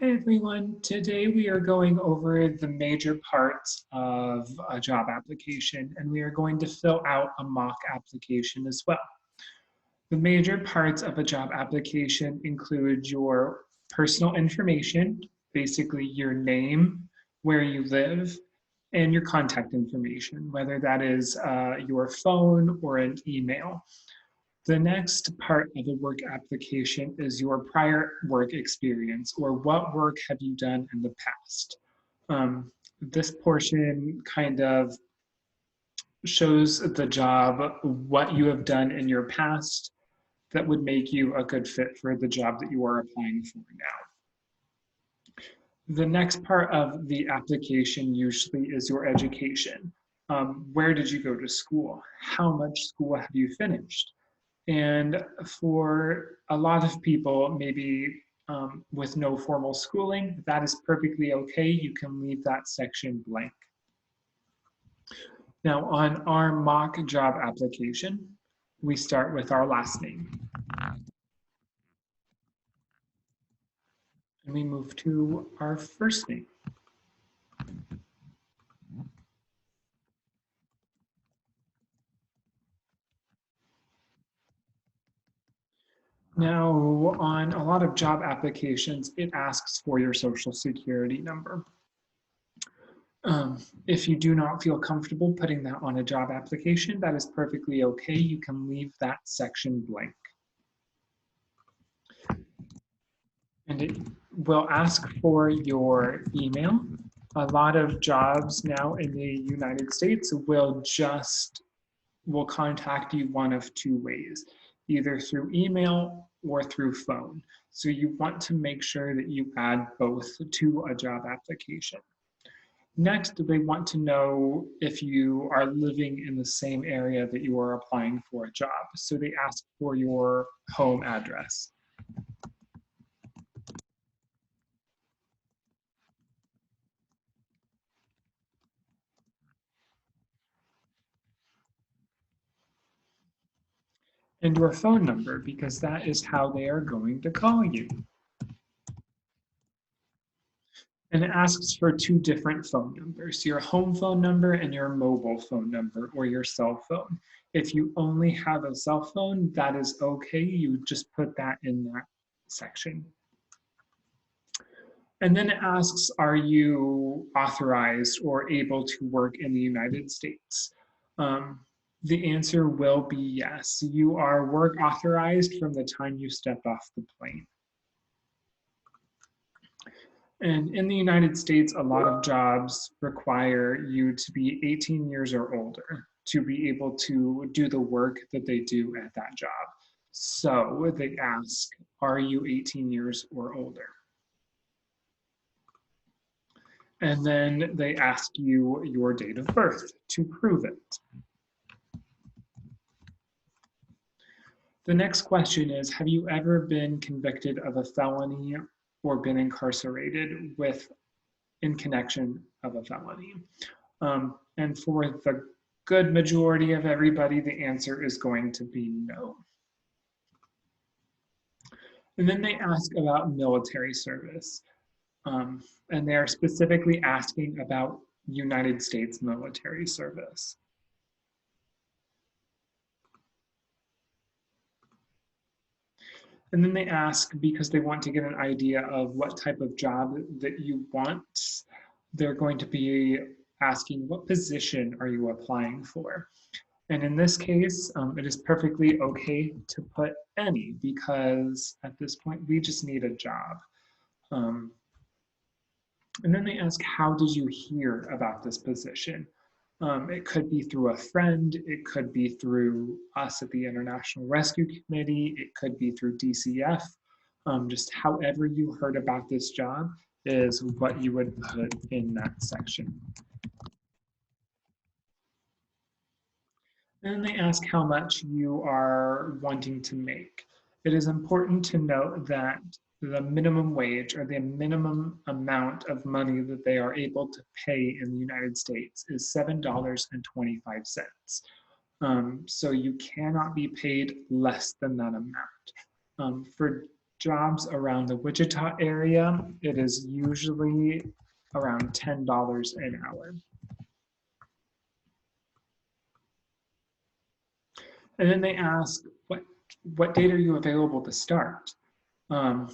Hi everyone, today we are going over the major parts of a job application and we are going to fill out a mock application as well. The major parts of a job application include your personal information, basically your name, where you live, and your contact information, whether that is your phone or an email. The next part of a work application is your prior work experience, or what work have you done in the past. This portion kind of shows the job, what you have done in your past that would make you a good fit for the job that you are applying for now. The next part of the application usually is your education. Where did you go to school? How much school have you finished? And for a lot of people, maybe with no formal schooling, that is perfectly okay. You can leave that section blank. Now, on our mock job application, we start with our last name. And we move to our first name. Now, on a lot of job applications, it asks for your social security number. If you do not feel comfortable putting that on a job application, that is perfectly okay. You can leave that section blank. And it will ask for your email. A lot of jobs now in the United States will contact you one of two ways, either through email or through phone. So you want to make sure that you add both to a job application. Next, they want to know if you are living in the same area that you are applying for a job. So they ask for your home address. And your phone number, because that is how they are going to call you. And it asks for two different phone numbers, your home phone number and your mobile phone number or your cell phone. If you only have a cell phone, that is okay. You just put that in that section. And then it asks, are you authorized or able to work in the United States? The answer will be yes. You are work authorized from the time you stepped off the plane. And in the United States, a lot of jobs require you to be 18 years or older to be able to do the work that they do at that job. So they ask, are you 18 years or older? And then they ask you your date of birth to prove it. The next question is, have you ever been convicted of a felony or been incarcerated in connection of a felony? And for the good majority of everybody, the answer is going to be no. And then they ask about military service. And they are specifically asking about United States military service. And then they ask, because they want to get an idea of what type of job that you want, they're going to be asking, what position are you applying for? And in this case, it is perfectly okay to put any, because at this point, we just need a job. And then they ask, how did you hear about this position? It could be through a friend, it could be through us at the International Rescue Committee, it could be through DCF. Just however you heard about this job is what you would put in that section. And then they ask how much you are wanting to make. It is important to note that the minimum wage or the minimum amount of money that they are able to pay in the United States is $7.25. So you cannot be paid less than that amount. For jobs around the Wichita area, it is usually around $10 an hour. And then they ask, what date are you available to start? Um,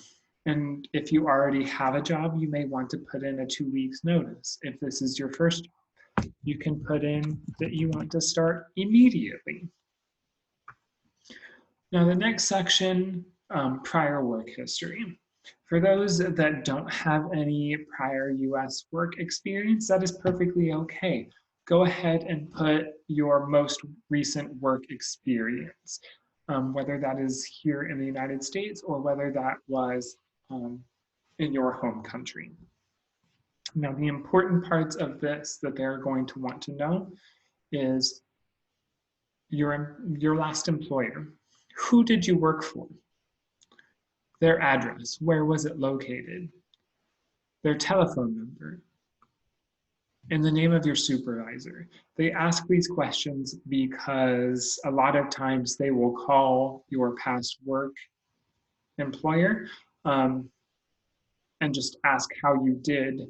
and if you already have a job, you may want to put in a 2 weeks notice. If this is your first job, you can put in that you want to start immediately. Now the next section, prior work history. For those that don't have any prior US work experience, that is perfectly okay. Go ahead and put your most recent work experience, whether that is here in the United States or whether that was in your home country. Now, the important parts of this that they're going to want to know is your last employer. Who did you work for? Their address, where was it located? Their telephone number, and the name of your supervisor. They ask these questions because a lot of times they will call your past work employer and just ask how you did,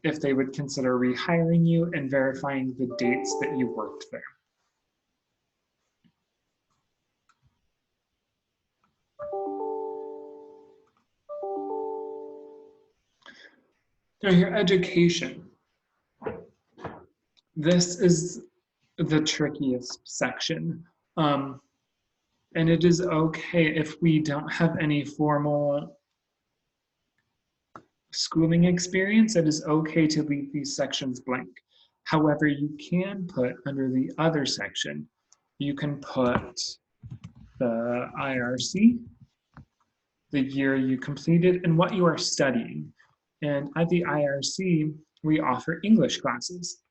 if they would consider rehiring you and verifying the dates that you worked there. Now your education. This is the trickiest section. And it is okay if we don't have any formal schooling experience, it is okay to leave these sections blank. However, you can put under the other section, you can put the IRC, the year you completed, and what you are studying. And at the IRC, we offer English classes.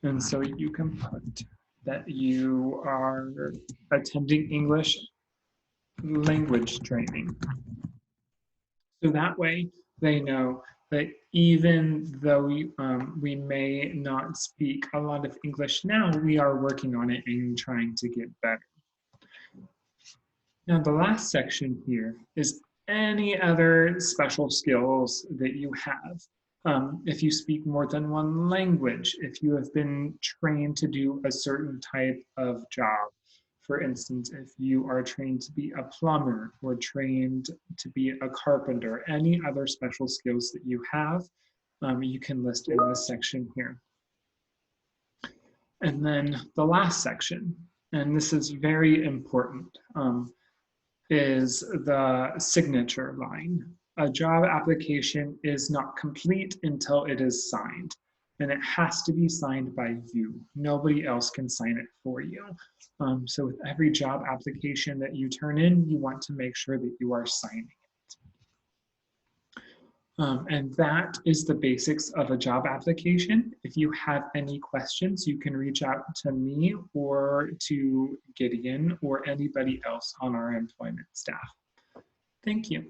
And so you can put that you are attending English language training. So that way they know that even though we may not speak a lot of English now, we are working on it and trying to get better. Now the last section here is any other special skills that you have. If you speak more than one language, if you have been trained to do a certain type of job. For instance, if you are trained to be a plumber or trained to be a carpenter, any other special skills that you have, you can list in this section here. And then the last section, and this is very important, is the signature line. A job application is not complete until it is signed, and it has to be signed by you. Nobody else can sign it for you. So with every job application that you turn in, you want to make sure that you are signing it. And that is the basics of a job application. If you have any questions, you can reach out to me or to Gideon or anybody else on our employment staff. Thank you.